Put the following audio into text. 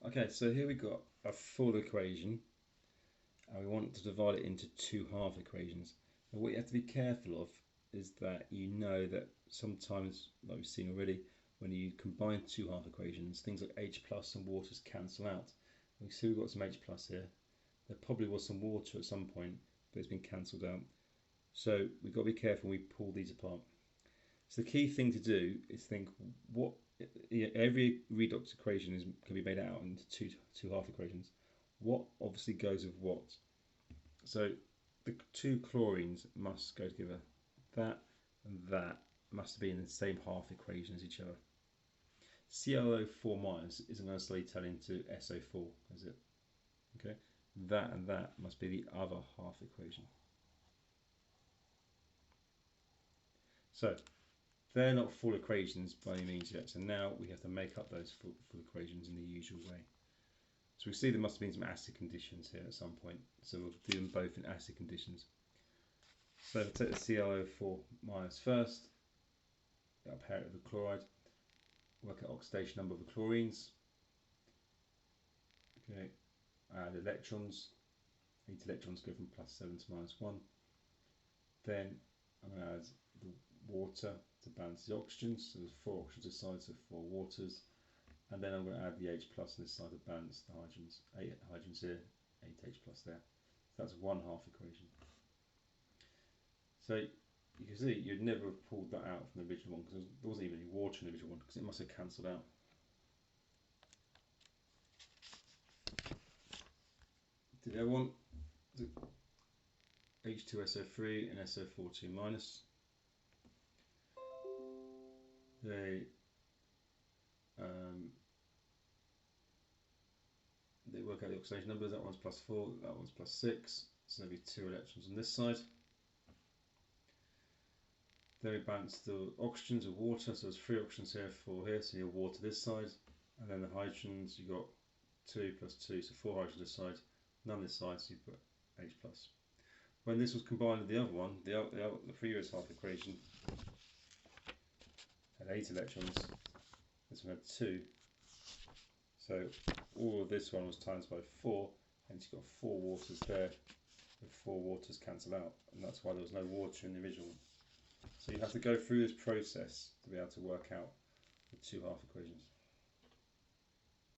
Okay, so here we've got a full equation and we want to divide it into two half equations. Now what you have to be careful of is that you know that sometimes, like we've seen already, when you combine two half equations, things like H plus and waters cancel out. We see we've got some H plus here. There probably was some water at some point, but it's been cancelled out. So we've got to be careful when we pull these apart. So the key thing to do is think what every redox equation can be made out into two half equations. What obviously goes with what? So the two chlorines must go together. That and that must be in the same half equation as each other. ClO4 minus isn't going to slowly turn into SO4, is it? Okay, that and that must be the other half equation. So they're not full equations by any means yet, so now we have to make up those full equations in the usual way. So we see there must have been some acid conditions here at some point, so we'll do them both in acid conditions. So if I take the ClO4 minus first, I'll pair it with the chloride, work out oxidation number of the chlorines. Okay, add electrons. 8 electrons go from +7 to -1. Then I'm going to add the water to balance the oxygens. So there's 4 oxygens this side, so 4 waters. And then I'm going to add the H plus on this side to balance the hydrogens. 8 hydrogens here, 8 H plus there. So that's one half equation. So you can see you'd never have pulled that out from the original one because there wasn't even any water in the original one because it must have cancelled out. Did I want the H2SO3 and SO42 minus? They work out the oxidation numbers. That one's +4, that one's +6, so there'll be 2 electrons on this side. Then we balance the oxygens with water, so there's 3 oxygens here, 4 here, so you have water this side, and then the hydrogens, you've got 2 plus 2, so 4 hydrogens this side, none this side, so you put H plus. When this was combined with the other one, the previous half equation had 8 electrons, this one had 2, so all of this one was times by 4, and you've got 4 waters there, the 4 waters cancel out, and that's why there was no water in the original one. So you have to go through this process to be able to work out the two half equations.